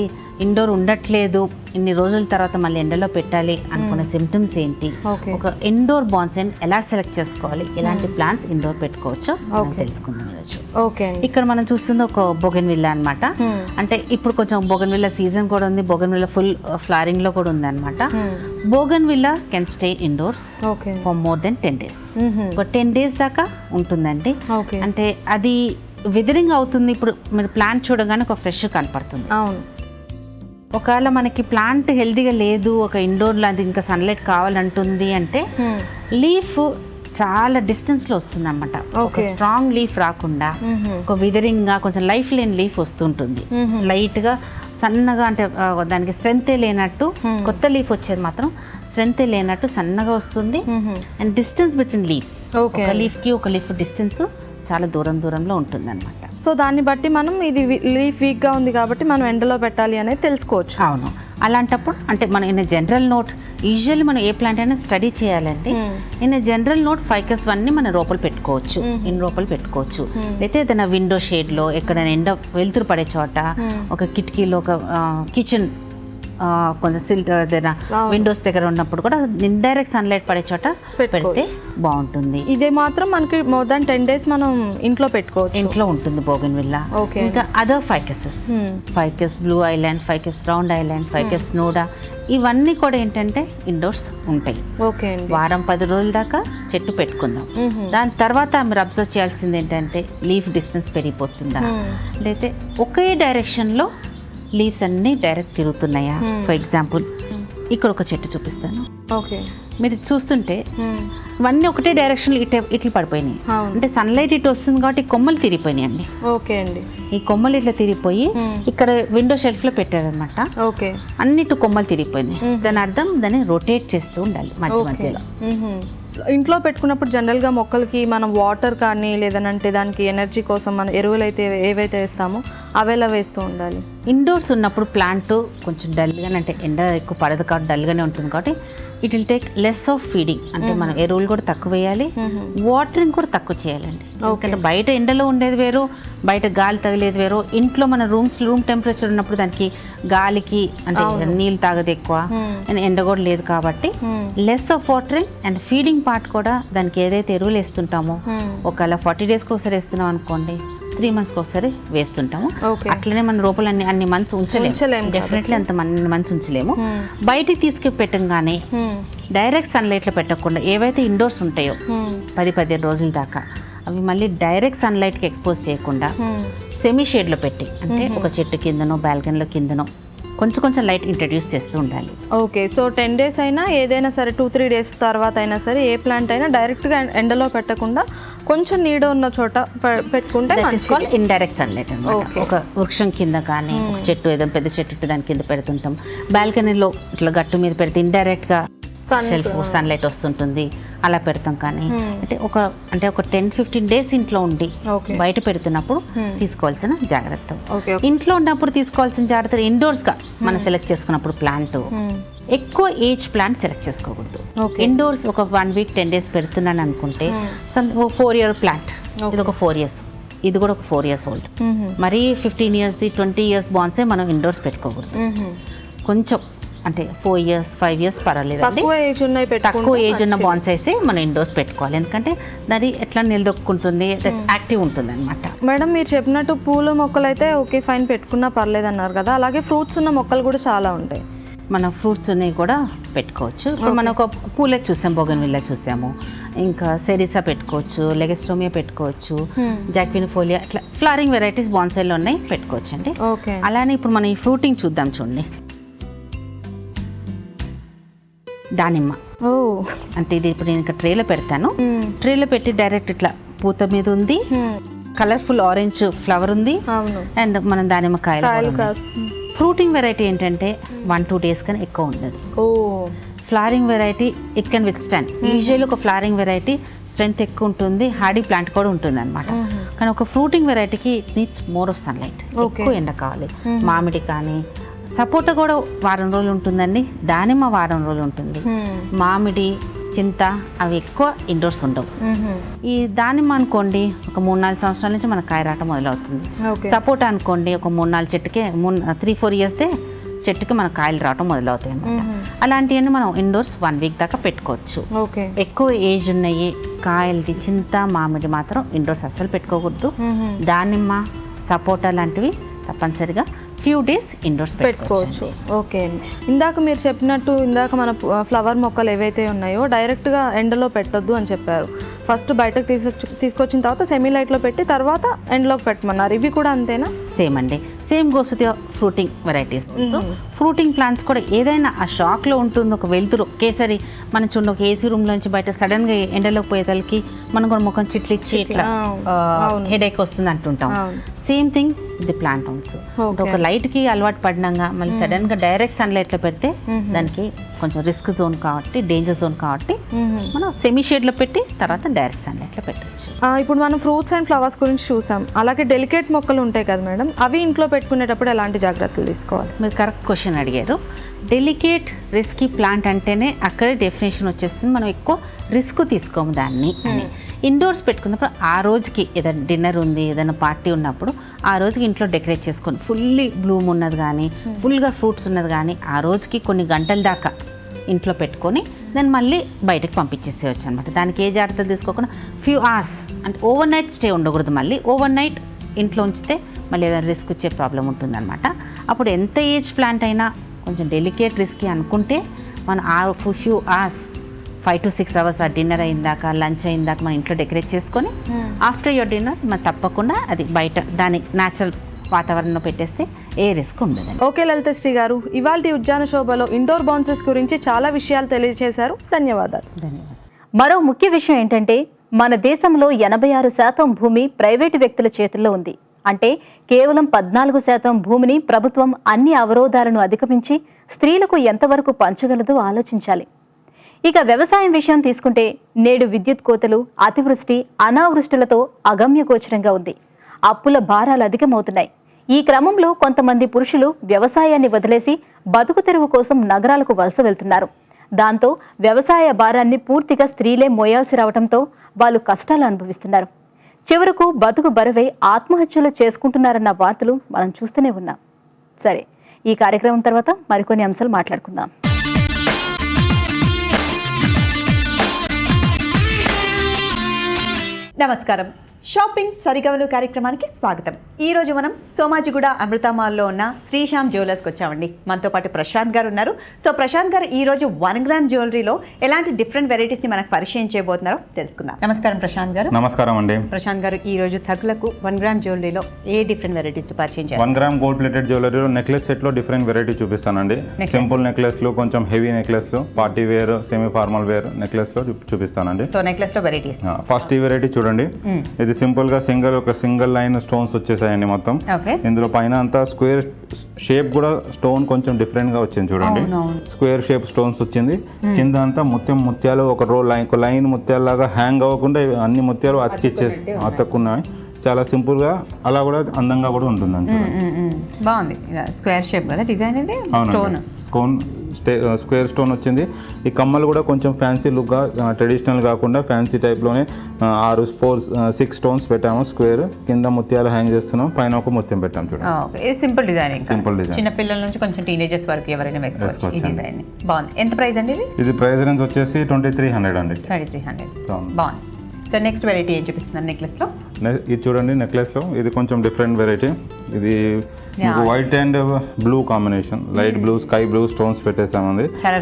ఇండోర్ ఉండట్లేదు, ఇన్ని రోజుల తర్వాత మళ్ళీ ఎండలో పెట్టాలి అనుకునే సిమ్టమ్స్ ఏంటి, ఒక ఇండోర్ బాన్సైని ఎలా సెలెక్ట్ చేసుకోవాలి, ఎలాంటి ప్లాంట్స్ ఇండోర్ పెట్టుకోవచ్చో తెలుసుకుందాం ఈరోజు. ఇక్కడ మనం చూస్తుంది ఒక బోగన్విల్లా అన్నమాట. అంటే ఇప్పుడు కొంచెం బోగన్విల్లా సీజన్ కూడా ఉంది, బోగన్విల్లా ఫుల్ ఫ్లవరింగ్ లో కూడా ఉంది అనమాట. Bougainvillea can stay indoors for more than 10 days. ఒక 10 days దాకా ఉంటుందండి. అంటే అది విదరింగ్ అవుతుంది. ఇప్పుడు మీరు ప్లాంట్ చూడగానే ఒక ఫ్రెష్ కనపడుతుంది. ఒకవేళ మనకి ప్లాంట్ హెల్దీగా లేదు, ఒక ఇండోర్ లాంటి ఇంకా సన్లైట్ కావాలంటుంది అంటే లీఫ్ చాలా డిస్టెన్స్లో వస్తుంది అన్నమాట. ఒక స్ట్రాంగ్ లీఫ్ రాకుండా ఒక విదరింగ్గా కొంచెం లైఫ్ లేని లీఫ్ వస్తుంటుంది. లైట్గా సన్నగా, అంటే దానికి స్ట్రెంతే లేనట్టు, కొత్త లీఫ్ వచ్చేది మాత్రం స్ట్రెంతే లేనట్టు సన్నగా వస్తుంది. అండ్ డిస్టెన్స్ బిట్వీన్ లీవ్స్, ఒక లీఫ్కి ఒక లీఫ్ డిస్టెన్స్ చాలా దూరంలో ఉంటుంది అనమాట. సో దాన్ని బట్టి మనం ఇది లీఫ్ వీక్గా ఉంది కాబట్టి మనం ఎండలో పెట్టాలి అనేది తెలుసుకోవచ్చు. అవును. అలాంటప్పుడు అంటే మనం ఇన్ జనరల్ నోట్ యూజువల్లీ మనం ఏ ప్లాంట్ అయినా స్టడీ చేయాలంటే ఇన్ జనరల్ నోట్ ఫైకస్ వన్ని మనం లోపల పెట్టుకోవచ్చు, లోపల పెట్టుకోవచ్చు. అయితే ఏదైనా విండో షేడ్లో ఎక్కడైనా ఎండ వెలుతురు పడే చోట, ఒక కిటికీలో, ఒక కిచెన్ కొంచెం ఏదైనా విండోస్ దగ్గర ఉన్నప్పుడు కూడా ఇండైరెక్ట్ సన్లైట్ పడే చోట పెడితే బాగుంటుంది. ఇదే మాత్రం మనకి మోర్ దాన్ 10 days మనం ఇంట్లో పెట్టుకోవచ్చు, ఇంట్లో ఉంటుంది బోగన్విల్లా. ఇంకా other ficuses, ficus blue island, ficus round island, ficus నోడా, ఇవన్నీ కూడా ఏంటంటే ఇండోర్స్ ఉంటాయి. వారం 10 రోజుల దాకా చెట్టు పెట్టుకుందాం. దాని తర్వాత మీరు అబ్జర్వ్ చేయాల్సింది ఏంటంటే లీఫ్ డిస్టెన్స్ పెరిగిపోతుందా, లేకపోతే ఒకే డైరెక్షన్లో లీవ్స్ అన్నీ డైరెక్ట్ తిరుగుతున్నాయా. ఫర్ ఎగ్జాంపుల్ ఇక్కడ ఒక చెట్టు చూపిస్తాను. మీరు చూస్తుంటే ఇవన్నీ ఒకటే డైరెక్షన్లో ఇట్లా పడిపోయినాయి. అంటే సన్లైట్ ఇటు వస్తుంది కాబట్టి కొమ్మలు తిరిగిపోయినాయి అండి. ఓకే అండి. ఈ కొమ్మలు ఇట్లా తిరిగిపోయి ఇక్కడ విండో షెల్ఫ్లో పెట్టారనమాట. ఓకే, అన్నిటి కొమ్మలు తిరిగిపోయినాయి. దాని అర్థం దాన్ని రొటేట్ చేస్తూ ఉండాలి మధ్య మధ్యలో. ఇంట్లో పెట్టుకున్నప్పుడు జనరల్గా మొక్కలకి మనం వాటర్ కానీ లేదనంటే దానికి ఎనర్జీ కోసం మనం ఎరువులు అయితే ఏవైతే వేస్తామో అవేలా వేస్తూ ఉండాలి. ఇండోర్స్ ఉన్నప్పుడు ప్లాంట్ కొంచెం డల్గానే, అంటే ఎండ ఎక్కువ పడదు కాబట్టి డల్గానే ఉంటుంది కాబట్టి it will take less of feeding. అంటే మనం ఎరువులు కూడా తక్కువ వేయాలి, వాటరింగ్ కూడా తక్కువ చేయాలండి. ఎందుకంటే బయట ఎండలో ఉండేది వేరు, బయట గాలి తగిలేది వేరు. ఇంట్లో మన రూమ్ టెంపరేచర్ ఉన్నప్పుడు దానికి గాలికి అంటే నీళ్ళు తాగదు ఎక్కువ, ఎండ కూడా లేదు కాబట్టి less of watering and feeding part కూడా దానికి ఏదైతే ఎరువులు వేస్తుంటామో ఒకవేళ 40 daysకి ఒకసారి వేస్తున్నాం అనుకోండి, 3 monthsకి ఒకసారి వేస్తుంటాము. అట్లనే మన లోపల అన్ని మంత్స్ ఉంచలేము, డెఫినెట్లీ అంత మంత్స్ ఉంచలేము. బయటికి తీసుకుపెట్టంగానే డైరెక్ట్ సన్లైట్లో పెట్టకుండా ఏవైతే ఇండోర్స్ ఉంటాయో 10-15 రోజుల దాకా అవి మళ్ళీ డైరెక్ట్ సన్లైట్కి ఎక్స్పోజ్ చేయకుండా సెమీ షేడ్లో పెట్టి, అంటే ఒక చెట్టు కిందనో బాల్కనీలో కిందనో కొంచెం లైట్ ఇంట్రడ్యూస్ చేస్తూ ఉండాలి. ఓకే, సో 10 days అయినా ఏదైనా సరే 2-3 days తర్వాత అయినా సరే ఏ ప్లాంట్ అయినా డైరెక్ట్గా ఎండలో పెట్టకుండా కొంచెం నీడ ఉన్న చోట పెట్టుకుంటే ఇండైరెక్ట్ సన్లైట్ అన్నమాట. ఒక వృక్షం కింద కానీ ఒక చెట్టు ఏదైనా పెద్ద చెట్టు దాని కింద పెడుతుంటాం. బాల్కనీలో ఇట్లా గట్టు మీద పెడితే ఇండైరెక్ట్గా సన్లైట్ వస్తుంటుంది, అలా పెడతాం. కానీ అంటే ఒక 10-15 days ఇంట్లో ఉండి బయట పెడుతున్నప్పుడు తీసుకోవాల్సిన జాగ్రత్త. ఇంట్లో ఉన్నప్పుడు తీసుకోవాల్సిన జాగ్రత్త ఇండోర్స్గా మనం సెలెక్ట్ చేసుకున్నప్పుడు ప్లాంట్ ఎక్కువ ఏజ్ ప్లాంట్ సెలెక్ట్ చేసుకోకూడదు. ఇండోర్స్ ఒక 1 week 10 days పెడుతున్నాను అనుకుంటే 4-year ప్లాంట్, ఇది ఒక 4 years, ఇది కూడా ఒక 4 years ఓల్డ్. మరి 15 years 20 years బాన్సే మనం ఇండోర్స్ పెట్టుకోకూడదు. కొంచెం అంటే 4 years 5 years పర్వాలేదు, తక్కువ ఏజ్ ఉన్న బాన్సైస్ మనం ఇండోర్స్ పెట్టుకోవాలి. ఎందుకంటే దాన్ని ఎట్లా నిలదొక్కుంటుంది, యాక్టివ్ ఉంటుంది అనమాట. మేడం మీరు చెప్పినట్టు పూల మొక్కలు అయితే ఓకే ఫైన్ పెట్టుకున్నా పర్లేదు అన్నారు కదా, అలాగే ఫ్రూట్స్ ఉన్న మొక్కలు కూడా చాలా ఉంటాయి. మనం ఫ్రూట్స్ ఉన్నాయి కూడా పెట్టుకోవచ్చు. ఇప్పుడు మనం ఒక పూలే చూసాం, బోగన్విల్లా చూసాము, ఇంకా సెరిసా పెట్టుకోవచ్చు, లెగస్టోమియా పెట్టుకోవచ్చు, జాక్వినిఫోలియా, ఇట్లా ఫ్లవరింగ్ వెరైటీస్ బాన్సైలో ఉన్నాయి, పెట్టుకోవచ్చు అండి. అలానే ఇప్పుడు మనం ఈ ఫ్రూటింగ్ చూద్దాం చూడండి. దానిమ్మ అంటే ఇది ఇప్పుడు నేను ఇక్కడ ట్రేలో పెడతాను. ట్రేలో పెట్టి డైరెక్ట్ ఇట్లా పూత మీద ఉంది, కలర్ఫుల్ ఆరెంజ్ ఫ్లవర్ ఉంది, అండ్ మనం దానిమ్మ కాయలు. ఫ్రూటింగ్ వెరైటీ ఏంటంటే 1-2 days కన్నా ఎక్కువ ఉండదు. Flowering variety it can withstand. Usually ఒక ఫ్లవరింగ్ వెరైటీ స్ట్రెంగ్త్ ఎక్కువ ఉంటుంది, హార్డీ ప్లాంట్ కూడా ఉంటుంది అనమాట. కానీ ఒక ఫ్రూటింగ్ వెరైటీకి it needs more of sunlight, ఎక్కువ ఎండ కావాలి. మామిడి కానీ సపోటా కూడా వారం రోజులు ఉంటుందండి, దానిమ్మ వారం రోజులు ఉంటుంది. మామిడి, చింత అవి ఎక్కువ ఇండోర్స్ ఉండవు. ఈ దానిమ్మ అనుకోండి ఒక 3-4 సంవత్సరాల నుంచి మన కాయ రావటం మొదలవుతుంది. సపోటా అనుకోండి ఒక 3-4 చెట్టుకే 3-4 years చెట్టుకి మన కాయలు రావటం మొదలవుతాయి అనమాట. అలాంటివన్నీ మనం ఇండోర్స్ 1 week దాకా పెట్టుకోవచ్చు. ఎక్కువ ఏజ్ ఉన్నాయి కాయలది చింత మామిడి మాత్రం ఇండోర్స్ అస్సలు పెట్టుకోకూడదు. దానిమ్మ సపోటా లాంటివి తప్పనిసరిగా ఫ్యూ డేస్ ఇండోర్స్ పెట్టుకోవచ్చు. ఓకే అండి, ఇందాక మీరు చెప్పినట్టు ఇందాక మన ఫ్లవర్ మొక్కలు ఏవైతే ఉన్నాయో డైరెక్ట్గా ఎండలో పెట్టొద్దు అని చెప్పారు. ఫస్ట్ బయటకు తీసుకొచ్చిన తర్వాత సెమీ లైట్లో పెట్టి తర్వాత ఎండలోకి పెట్టమన్నారు, ఇవి కూడా అంతేనా? సేమ్ అండి, same goes with fruiting varieties. So fruiting plants కూడా ఏదైనా ఆ షాక్లో ఉంటుంది, ఒక వెలుతురు ఒకేసారి మనం చూడండి ఒక ఏసీ రూమ్లోంచి బయట సడన్గా ఎండలోకి పోయేతలకి మనం కూడా ముఖం చిట్లు ఇచ్చి ఇట్లా హెడేక్ వస్తుంది అంటుంటాం. Same thing the plant also. ఒక లైట్కి అలవాటు పడినాక మళ్ళీ సడన్గా డైరెక్ట్ సన్లైట్లో పెడితే దానికి కొంచెం రిస్క్ జోన్ కాబట్టి, డేంజర్ జోన్ కాబట్టి మనం సెమీ షేడ్లో పెట్టి తర్వాత డైరెక్ట్ సన్లైట్లో పెట్టచ్చు. ఇప్పుడు మనం ఫ్రూట్స్ అండ్ ఫ్లవర్స్ గురించి చూసాం, అలాగే డెలికేట్ మొక్కలు ఉంటాయి కదా మేడం, అవి ఇంట్లో పెట్టుకునేటప్పుడు ఎలాంటి జాగ్రత్తలు తీసుకోవాలి? మీరు కరెక్ట్ క్వశ్చన్ అడిగారు. డెలికేట్ రిస్కీ ప్లాంట్ అంటేనే అక్కడే డెఫినేషన్ వచ్చేస్తుంది, మనం ఎక్కువ రిస్క్ తీసుకోము దాన్ని అని. ఇండోర్స్ పెట్టుకున్నప్పుడు ఆ రోజుకి ఏదైనా డిన్నర్ ఉంది, ఏదైనా పార్టీ ఉన్నప్పుడు ఆ రోజుకి ఇంట్లో డెకరేట్ చేసుకొని ఫుల్లీ బ్లూమ్ ఉన్నది కానీ ఫుల్గా ఫ్రూట్స్ ఉన్నది కానీ ఆ రోజుకి కొన్ని గంటల దాకా ఇంట్లో పెట్టుకొని దాన్ని మళ్ళీ బయటకు పంపించేసేయచ్చు అనమాట. దానికి ఏ జాగ్రత్తలు తీసుకోకుండా ఫ్యూ అవర్స్ అంటే ఓవర్ నైట్ స్టే ఉండకూడదు. మళ్ళీ ఓవర్ నైట్ ఇంట్లో ఉంచితే మళ్ళీ ఏదైనా రిస్క్ వచ్చే ప్రాబ్లం ఉంటుందన్నమాట. అప్పుడు ఎంత ఏజ్ ప్లాంట్ అయినా కొంచెం డెలికేట్ రిస్కీ అనుకుంటే మనం ఆ ఫ్యూ అవర్స్ 5 to 6 hours ఆ డిన్నర్ అయిందాక లంచ్ అయిందాక మన ఇంట్లో డెకరేట్ చేసుకొని ఆఫ్టర్ యువర్ డిన్నర్ మనం తప్పకుండా అది బయట దాని న్యాచురల్ వాతావరణంలో పెట్టేస్తే ఏ రిస్క్ ఉండదండి. ఓకే లలితశ్రీ గారు, ఇవాల్టి ఉద్యాన శోభలో ఇండోర్ బౌన్సెస్ గురించి చాలా విషయాలు తెలియజేశారు. ధన్యవాదాలు. మరో ముఖ్య విషయం ఏంటంటే మన దేశంలో 86% భూమి ప్రైవేటు వ్యక్తుల చేతుల్లో ఉంది. అంటే కేవలం 14% భూమిని ప్రభుత్వం అన్ని అవరోధాలను అధిగమించి స్త్రీలకు ఎంతవరకు పంచగలదో ఆలోచించాలి. ఇక వ్యవసాయం విషయం తీసుకుంటే నేడు విద్యుత్ కోతలు, అతివృష్టి, అనావృష్టులతో అగమ్యగోచరంగా ఉంది. అప్పుల భారాలు అధికమవుతున్నాయి. ఈ క్రమంలో కొంతమంది పురుషులు వ్యవసాయాన్ని వదిలేసి బతుకు తెరువు కోసం నగరాలకు వలస వెళ్తున్నారు. దాంతో వ్యవసాయ భారాన్ని పూర్తిగా స్త్రీలే మోయాల్సి రావడంతో వాళ్ళు కష్టాలు అనుభవిస్తున్నారు. చివరకు బతుకు బరువై ఆత్మహత్యలు చేసుకుంటున్నారన్న వార్తలు మనం చూస్తూనే ఉన్నాం. సరే, ఈ కార్యక్రమం తర్వాత మరికొన్ని అంశాలు మాట్లాడుకుందాం. నమస్కారం. షాపింగ్ సరిగమలు కార్యక్రమానికి స్వాగతం. ఈరోజు మనం సోమాజిగూడ అమృతమాల్లో ఉన్న శ్రీశ్యామ్ జ్యువెలర్స్కి వచ్చామండి. మనతో పాటు ప్రశాంత్ గారు ఉన్నారు. సో ప్రశాంత్ గారు ఈరోజు 1 గ్రామ్ జ్యువెలరీలో ఎలాంటి డిఫరెంట్ వెరైటీస్ని మనకు పరిచయం చేయబోతున్నారో తెలుసుకుందాం. నమస్కారం ప్రశాంత్ గారు. నమస్కారం అండి. ప్రశాంత్ గారు, ఈరోజు సగులకు 1 గ్రామ్ జ్యువెలరీలో ఏ డిఫరెంట్ వెరైటీస్ పరిచయం చేయాలి? 1 గ్రామ్ గోల్డ్ ప్లేటెడ్ జ్యువెలరీలో నెక్లెస్ సెట్లో డిఫరెంట్ వెరైటీ చూపిస్తానండి. సింపుల్ నెక్లెస్లు, కొంచెం హెవీ నెక్లెస్లు, party wear, semi formal wear నెక్లెస్లో చూపిస్తానండి. సో నెక్లెస్లో వెరైటీస్ ఫస్ట్ ఈ వెరైటీ చూడండి. ఇది సింపుల్ గా సింగిల్ లైన్ స్టోన్స్ వచ్చేసాయండి మొత్తం. ఇందులో పైన అంతా స్క్వేర్ షేప్ కూడా స్టోన్ కొంచెం డిఫరెంట్ గా వచ్చింది చూడండి. స్క్వేర్ షేప్ స్టోన్స్ వచ్చింది. కింద అంతా ముత్యాలు ఒక లైన్ ముత్యాలు లాగా హ్యాంగ్ అవ్వకుండా అన్ని ముత్యాలు అతుక్కున్నాయి. చాలా సింపుల్ గా అలా కూడా అందంగా కూడా ఉంటుందండి. బాగుంది. స్క్వేర్ షేప్ కదా డిజైన్. ఇది స్క్వేర్ స్టోన్ వచ్చింది. ఈ కమ్మలు కూడా కొంచెం ఫ్యాన్సీ లుక్ గా, ట్రెడిషనల్ కాకుండా ఫ్యాన్సీ టైప్ లోనే 6 స్టోన్స్ పెట్టాము. స్క్వేర్ కింద ముత్యాలు హ్యాంగ్ చేస్తున్నాం, పైన ఒక ముత్యం పెట్టాము చూడండి. Simple design. చిన్న పిల్లల నుంచి కొంచెం టీనేజర్స్ వరకు ఎవరైనా వేసుకోవచ్చు ఈ డిజైన్. బాగుంది. ఎంత ప్రైస్ అండి ఇది? ఇది ప్రైస్ రేంజ్ వచ్చేసి 2300 అండి. 2300 బాగుంది. సో నెక్స్ట్ వెరైటీ ఏం చూపిస్తున్నారు నెక్లెస్ లో? ఇది చూడండి నెక్లెస్ లో ఇది కొంచెం డిఫరెంట్ వెరైటీ. ఇది white and blue combination, light blue, sky blue stones పెట్టేసామండి. చాలా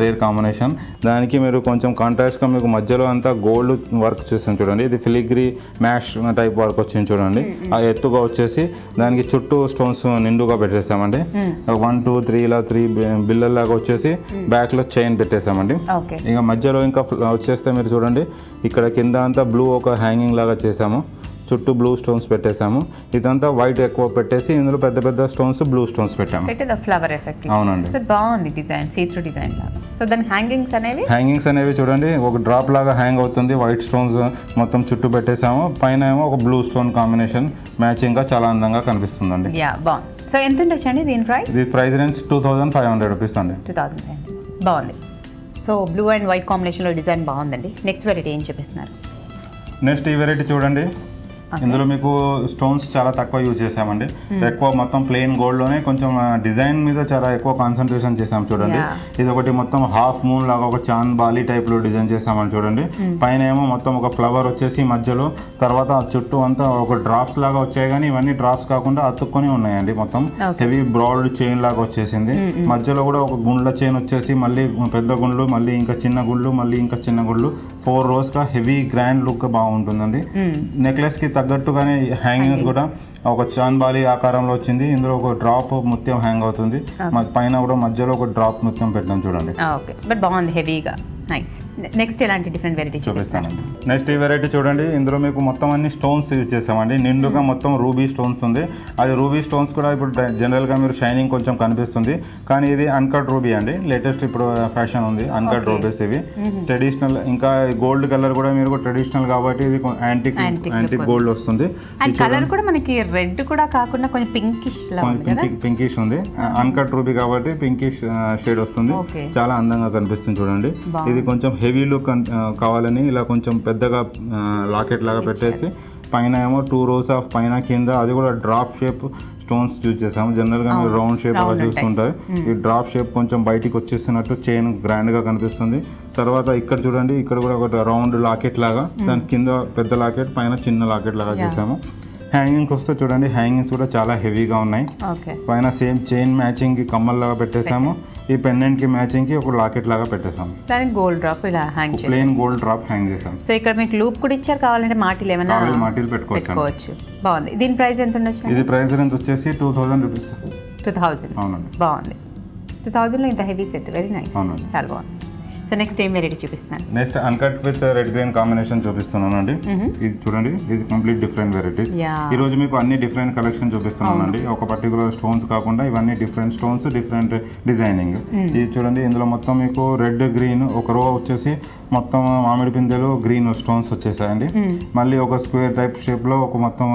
రేర్ కాంబినేషన్. దానికి మీరు కొంచెం కాంట్రాస్ట్ గా మీకు మధ్యలో అంతా గోల్డ్ వర్క్ చేసాం చూడండి. ఇది ఫిలిగ్రీ మ్యాష్ టైప్ వర్క్ వచ్చింది చూడండి. ఆ ఎత్తుగా వచ్చేసి దానికి చుట్టూ స్టోన్స్ నిండుగా పెట్టేసామండి. 1 2 3 ఇలా 3 బిల్లల్లాగా వచ్చేసి బ్యాక్ లో చైన్ పెట్టేసామండి. ఇక మధ్యలో ఇంకా వచ్చేస్తే మీరు చూడండి, ఇక్కడ కింద అంతా బ్లూ ఒక హ్యాంగింగ్ లాగా చేసాము. చుట్టూ బ్లూ స్టోన్స్ పెట్టేసాము. ఇదంతా వైట్ ఎక్కువ పెట్టేసి ఇందులో పెద్ద పెద్ద స్టోన్స్, బ్లూ స్టోన్స్ పెట్టాము. Flower effect. అవునండి. బాగుంది డిజైన్, సీ త్రూ డిజైన్ లాగా. సో దాని హ్యాంగింగ్స్ అనేవి చూడండి, ఒక డ్రాప్ లాగా హ్యాంగ్ అవుతుంది. వైట్ స్టోన్స్ మొత్తం చుట్టూ పెట్టేసాము. పైన ఏమో ఒక బ్లూ స్టోన్ కాంబినేషన్ మ్యాచింగ్ గా చాలా అందంగా కనిపిస్తుందండి. బాగుంది. సో ఎంత ఉండొచ్చండి దీని ప్రైస్? ఇది ప్రైస్ రేంజ్ 2500 రూపీస్ అండి. 2500. బాగుంది. సో బ్లూ అండ్ వైట్ కాంబినేషన్లో డిజైన్ బాగుందండి. నెక్స్ట్ వెరైటీ ఏం చూపిస్తున్నారు? నెక్స్ట్ ఈ వెరైటీ చూడండి. ఇందులో మీకు స్టోన్స్ చాలా తక్కువ యూజ్ చేసామండి. ఎక్కువ మొత్తం ప్లెయిన్ గోల్డ్లోనే కొంచెం డిజైన్ మీద చాలా ఎక్కువ కాన్సన్ట్రేషన్ చేసాం చూడండి. ఇది ఒకటి మొత్తం హాఫ్ మూన్ లాగా ఒక చాంద్ బాలి టైప్లో డిజైన్ చేసామని చూడండి. పైన ఏమో మొత్తం ఒక ఫ్లవర్ వచ్చేసి మధ్యలో, తర్వాత చుట్టూ అంతా ఒక డ్రాప్స్ లాగా వచ్చాయి. కానీ ఇవన్నీ డ్రాప్స్ కాకుండా అతుక్కొని ఉన్నాయండి. మొత్తం హెవీ బ్రాడ్ చైన్ లాగా వచ్చేసింది. మధ్యలో కూడా ఒక గుండ్ల చైన్ వచ్చేసి మళ్ళీ పెద్ద గుండ్లు, మళ్ళీ ఇంకా చిన్న గుండ్లు, మళ్ళీ ఇంకా చిన్న గుండ్లు, 4 rows గా హెవీ గ్రాండ్ లుక్ గా బాగుంటుందండి. నెక్లెస్ కి తగ్గట్టుగానే హ్యాంగింగ్స్ కూడా ఒక చాన్బాలి ఆకారంలో వచ్చింది. ఇందులో ఒక డ్రాప్ ముత్యం హ్యాంగ్ అవుతుంది. పైన కూడా మధ్యలో ఒక డ్రాప్ ముత్యం పెట్టాం చూడండి. బట్ బాగుంది, హెవీగా నైస్. నెక్స్ట్ ఎలాంటి డిఫరెంట్ వెరైటీ చూపిస్తాను? చూపిస్తానండి. నెక్స్ట్ ఈ వెరైటీ చూడండి, ఇందులో మీకు మొత్తం అన్ని స్టోన్స్ యూజ్ చేసామండి. నిండుగా మొత్తం రూబీ స్టోన్స్ ఉంది. అది రూబీ స్టోన్స్ కూడా ఇప్పుడు జనరల్గా మీరు షైనింగ్ కొంచెం కనిపిస్తుంది, కానీ ఇది అన్కట్ రూబీ అండి. లేటెస్ట్ ఇప్పుడు ఫ్యాషన్ ఉంది అన్కట్ రూబీస్. ఇవి ట్రెడిషనల్, ఇంకా గోల్డ్ కలర్ కూడా మీరు ట్రెడిషనల్ కాబట్టి ఇది యాంటిక్ గోల్డ్ వస్తుంది. అండ్ కలర్ కూడా మనకి రెడ్ కూడా కాకుండా కొంచెం పింకిష్ పింకిష్ ఉంది. అన్కట్ రూబీ కాబట్టి పింకిష్ షేడ్ వస్తుంది. చాలా అందంగా కనిపిస్తుంది చూడండి. ఇది కొంచెం హెవీ లుక్ కావాలని ఇలా కొంచెం పెద్దగా లాకెట్ లాగా పెట్టేసి పైన ఏమో 2 rows ఆఫ్ పైన కింద, అది కూడా డ్రాప్ షేప్ స్టోన్స్ యూజ్ చేసాము. జనరల్గా మీరు రౌండ్ షేప్ అలా చూస్తుంటారు. ఈ డ్రాప్ షేప్ కొంచెం బయటికి వచ్చేస్తున్నట్టు చైన్ గ్రాండ్గా కనిపిస్తుంది. తర్వాత ఇక్కడ చూడండి, ఇక్కడ కూడా ఒక రౌండ్ లాకెట్ లాగా, దాని కింద పెద్ద లాకెట్ పైన చిన్న లాకెట్ లాగా చేసాము. హ్యాంగింగ్స్ వస్తే చూడండి, హ్యాంగింగ్స్ కూడా చాలా హెవీగా ఉన్నాయి. పైన సేమ్ చైన్ మ్యాచింగ్ కి కమ్మల్ లాగా పెట్టేసాము. ఈ పెండెంట్ కి మ్యాచింగ్ కి ఒక లాకెట్ లాగా పెట్టేసాము. దానికి గోల్డ్ డ్రాప్ ఇలా హ్యాంగ్ చేసాము, ప్లెయిన్ గోల్డ్ డ్రాప్ హ్యాంగ్ చేసాము. సో ఇక్కడ మీకు లూప్ కూడా ఇచ్చారు, కావాలంటే మాటిల్ ఏమైనా మాటిల్ పెట్టుకోవచ్చు. బాగుంది. దీని ప్రైస్ ఎంత ఉండొచ్చు? ఇది ప్రైస్ రేంజ్ వచ్చేసి 2000 రూపీస్. 2000. అవునండి. బాగుంది. 2000 లో ఇంత హెవీ సెట్, వెరీ నైస్. చాలా బాగుంది. సో నెక్స్ట్ ఏం వెరైటీ చూపిస్తున్నాను? Next uncut with red green combination చూపిస్తున్నానండి. ఇది చూడండి, ఇది కంప్లీట్ డిఫరెంట్ వెరైటీస్. ఈ రోజు మీకు అన్ని డిఫరెంట్ కలెక్షన్ చూపిస్తున్నానండి. ఒక పర్టికులర్ స్టోన్స్ కాకుండా ఇవన్నీ డిఫరెంట్ స్టోన్స్, డిఫరెంట్ డిజైనింగ్. ఇది చూడండి, ఇందులో మొత్తం మీకు రెడ్ గ్రీన్ ఒక రో వచ్చేసి మొత్తం మామిడి పిందెలు గ్రీన్ స్టోన్స్ వచ్చేసాయండి. మళ్ళీ ఒక స్క్వేర్ టైప్ షేప్ లో ఒక మొత్తం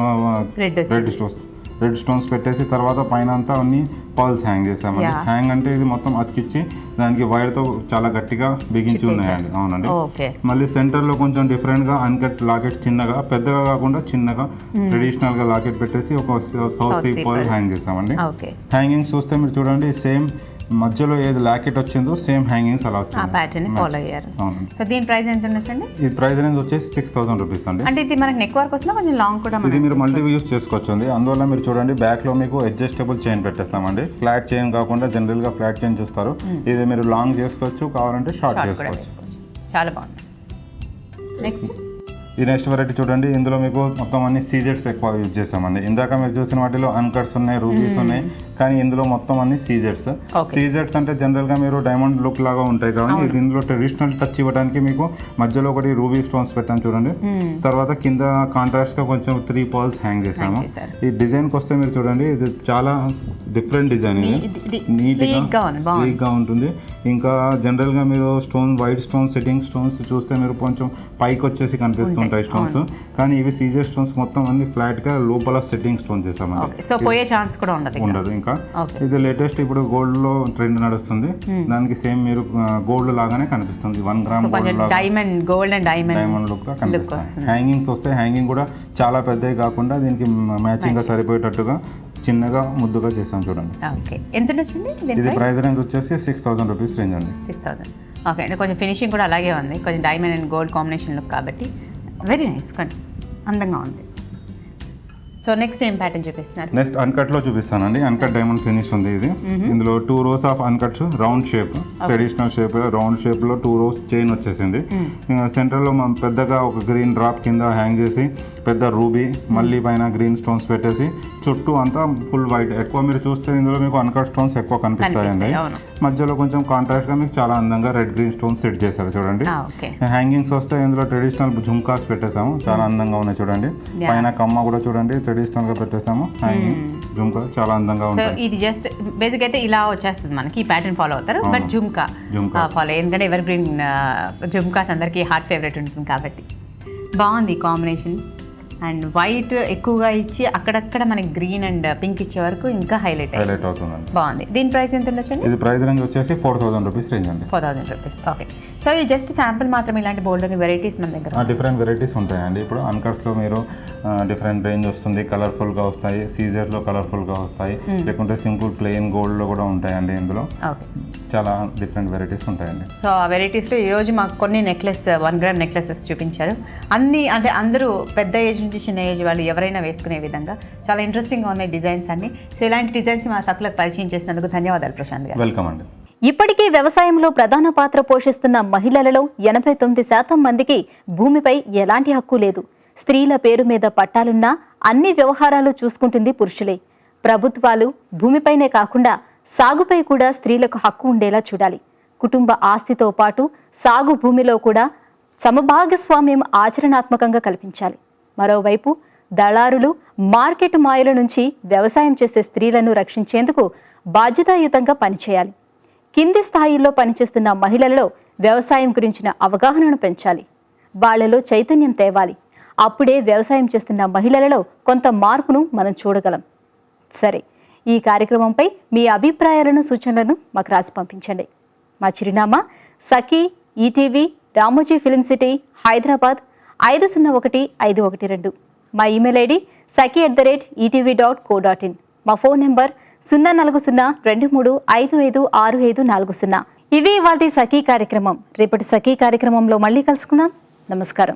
రెడ్ స్టోన్స్ పెట్టేసి తర్వాత పైన అంతా అన్ని పర్ల్స్ హ్యాంగ్ చేసామండి. హ్యాంగ్ అంటే ఇది మొత్తం అతికిచ్చి దానికి వైర్ తో చాలా గట్టిగా బిగించి ఉన్నాయండి. అవునండి. మళ్ళీ సెంటర్ లో కొంచెం డిఫరెంట్ గా అన్కట్ లాకెట్, చిన్నగా పెద్దగా కాకుండా చిన్నగా ట్రెడిషనల్ గా లాకెట్ పెట్టేసి ఒక సౌత్ సీ పర్ల్ హ్యాంగ్ చేసామండి. హ్యాంగింగ్స్ చూస్తే మీరు చూడండి, సేమ్ మధ్యలో ఏది లాకెట్ వచ్చిందో సేమ్ హ్యాంగింగ్స్ అలా వచ్చింది. ఆ ప్యాటర్న్ ఫాలో అయ్యారు. సో దీని ప్రైస్ ఎంత ఉండొచ్చండి? ఈ ప్రైస్ రేంజ్ వచ్చేసి 6000 రూపీస్ అండి. అంటే ఇది మనకి నెక్ వర్క్ వస్తుందా, కొంచెం లాంగ్ కూడా? ఇది మీరు మల్టీ యూస్ చేసుకోవచ్చు. అందువల్ల మీరు చూడండి, బ్యాక్ లో మీకు అడ్జస్టబుల్ చైన్ పెట్టేస్తామండి. ఫ్లాట్ చైన్ కాకుండా జనరల్ గా ఫ్లాట్ చైన్ చూస్తారు. ఇది మీరు లాంగ్ చేసుకోవచ్చు, కావాలంటే షార్ట్ చేసుకోవచ్చు. చాలా బాగుంది. నెక్స్ట్ ఈ నెక్స్ట్ వెరైటీ చూడండి, ఇందులో మీకు మొత్తం అన్ని సీజెట్స్ ఎక్కువ యూజ్ చేసామండి. ఇందాక మీరు చూసిన వాటిలో అన్కట్స్ ఉన్నాయి, రూబీస్ ఉన్నాయి, కానీ ఇందులో మొత్తం అన్ని సీజెట్స్. సీజెట్స్ అంటే జనరల్ గా మీరు డైమండ్ లుక్ లాగా ఉంటాయి కానీ ఇది ఇందులో ట్రెడిషనల్ టచ్ ఇవ్వడానికి మీకు మధ్యలో ఒకటి రూబీ స్టోన్స్ పెట్టాను చూడండి. తర్వాత కింద కాంట్రాస్ట్ గా కొంచెం 3 పర్ల్స్ హ్యాంగ్ చేసాము. ఈ డిజైన్ కి వస్తే మీరు చూడండి, ఇది చాలా డిఫరెంట్ డిజైన్. ఇది నీట్ గా ఉంటుంది. ఇంకా జనరల్ గా మీరు వైట్ స్టోన్ సెట్టింగ్ స్టోన్స్ చూస్తే మీరు కొంచెం పైకి వచ్చేసి కనిపిస్తుంటాయి స్టోన్స్, కానీ ఇవి సీజర్ స్టోన్స్ మొత్తం అన్ని ఫ్లాట్ గా లోపల సెట్టింగ్ స్టోన్ చేసామండి. సో పోయే ఛాన్స్ కూడా ఉండదు. ఇంకా ఇది లేటెస్ట్ ఇప్పుడు గోల్డ్ లో ట్రెండ్ నడుస్తుంది. దానికి సేమ్ మీరు గోల్డ్ లాగానే కనిపిస్తుంది. 1 gram diamond, gold and diamond look గా కనిపిస్తుంది. హ్యాంగింగ్స్ వస్తే హ్యాంగింగ్ కూడా చాలా పెద్దవి కాకుండా దీనికి మ్యాచింగ్ గా సరిపోయేటట్టుగా చిన్నగా ముద్దుగా చేసాం చూడండి. ఎంత వచ్చింది? ఇది ప్రైస్ రేంజ్ వచ్చేసి 6000 రూపీస్ రేంజ్ అండి. 6000. ఓకే అండి. కొంచెం ఫినిషింగ్ కూడా అలాగే ఉంది, కొంచెం diamond and gold combination look కాబట్టి వెరీ నైస్, కానీ అందంగా ఉంది. సో నెక్స్ట్ ఏం ప్యాటర్న్ చూపిస్తున్నారు? నెక్స్ట్ అన్కట్ లో చూపిస్తానండి. అన్కట్ డైమండ్ ఫినిష్ ఉంది ఇది. ఇందులో 2 rows of అన్కట్స్, round shape, traditional shape, round shape లో 2 rows చైన్ వచ్చేసింది. సెంటర్ లో మనం పెద్దగా ఒక గ్రీన్ డ్రాప్ కింద హ్యాంగ్ చేసి పెద్ద రూబీ, మళ్ళీ పైన గ్రీన్ స్టోన్స్ పెట్టేసి చుట్టూ అంతా ఫుల్ వైట్. ఎక్కువ మీరు చూస్తే ఇందులో మీకు అన్కట్ స్టోన్స్ ఎక్కువ కనిపిస్తాయండి. మధ్యలో కొంచెం కాంట్రాస్ట్ గా మీకు చాలా అందంగా రెడ్ గ్రీన్ స్టోన్స్ సెట్ చేశారు చూడండి. హ్యాంగింగ్స్ వస్తే ఇందులో ట్రెడిషనల్ జుమ్కాస్ పెట్టేసాము, చాలా అందంగా ఉన్నాయి చూడండి. పైన కమ్మ కూడా చూడండి ట్రెడిషనల్ గా పెట్టేసాము. జుమ్కా చాలా అందంగా ఉంటుంది. ఇది జస్ట్ బేసిక్ అయితే ఇలా వచ్చేస్తుంది మనకి, ఈ ప్యాటర్న్ ఫాలో అవుతారు. బట్ జుమ్కా ఫాలో, ఎందుకంటే ఎవర్ గ్రీన్ జుమ్కాస్ అందరికి హార్ట్ ఫేవరెట్ ఉంటుంది కాబట్టి. బాగుంది కాంబినేషన్. అండ్ వైట్ ఎక్కువగా ఇచ్చి అక్కడక్కడ మనకి గ్రీన్ అండ్ పింక్ ఇచ్చే వరకు ఇంకా హైలైట్ అవుతుంది. బాగుంది. దీని ప్రైస్ ఎంత ఉండొచ్చండి? ఇది ప్రైస్ రేంజ్ వచ్చేసి 4000 రూపీస్ రేంజ్ అండి. 4000 రూపీస్. ఓకే. సో ఇది జస్ట్ శాంపుల్ మాత్రం, ఇలాంటి బోల్డ్ వెరైటీస్ మన దగ్గర డిఫరెంట్ వెరైటీస్ ఉంటాయండి. ఇప్పుడు అన్కట్స్ లో మీరు డిఫరెంట్ రేంజ్ వస్తుంది, కలర్ఫుల్ గా వస్తాయి, సీజర్ లో కలర్ఫుల్ గా వస్తాయి, లేకుంటే సింపుల్ ప్లెయిన్ గోల్డ్ లో కూడా ఉంటాయండి. ఇందులో చాలా డిఫరెంట్ వెరైటీస్ ఉంటాయండి. సో ఆ వెరైటీస్ లో ఈ రోజు మాకు కొన్ని 1 గ్రామ్ నెక్లెసెస్ చూపించారు. అన్ని అంటే అందరూ పెద్ద ఏజ్ నుంచి చిన్న ఏజ్ వాళ్ళు ఎవరైనా వేసుకునే విధంగా చాలా ఇంట్రెస్టింగ్గా ఉన్నాయి డిజైన్స్ అన్ని. సో ఇలాంటి డిజైన్స్ మా సకులకు పరిచయం చేసినందుకు ధన్యవాదాలు ప్రశాంత్ గారు. వెల్కమ్ అండి. ఇప్పటికీ వ్యవసాయంలో ప్రధాన పాత్ర పోషిస్తున్న మహిళలలో 89% మందికి భూమిపై ఎలాంటి హక్కు లేదు. స్త్రీల పేరు మీద పట్టాలున్నా అన్ని వ్యవహారాలు చూసుకుంటుంది పురుషులే. ప్రభుత్వాలు భూమిపైనే కాకుండా సాగుపై కూడా స్త్రీలకు హక్కు ఉండేలా చూడాలి. కుటుంబ ఆస్తితో పాటు సాగు భూమిలో కూడా సమభాగస్వామ్యం ఆచరణాత్మకంగా కల్పించాలి. మరోవైపు దళారులు, మార్కెట్ మాయల నుంచి వ్యవసాయం చేసే స్త్రీలను రక్షించేందుకు బాధ్యతాయుతంగా పనిచేయాలి. కింది స్థాయిల్లో పనిచేస్తున్న మహిళలలో వ్యవసాయం గురించిన అవగాహనను పెంచాలి. వాళ్లలో చైతన్యం తేవాలి. అప్పుడే వ్యవసాయం చేస్తున్న మహిళలలో కొంత మార్పును మనం చూడగలం. సరే, ఈ కార్యక్రమంపై మీ అభిప్రాయాలను, సూచనలను మాకు రాసి పంపించండి. మా చిరునామా Sakhi, ETV, Ramoji Film City, Hyderabad 501-512. మా ఇమెయిల్ ఐడి saki@etv.co.in. మా ఫోన్ నెంబర్ 04023556540. ఇది ఇవాల్టి సఖీ కార్యక్రమం. రేపటి సఖీ కార్యక్రమంలో మళ్ళీ కలుసుకుందాం. నమస్కారం.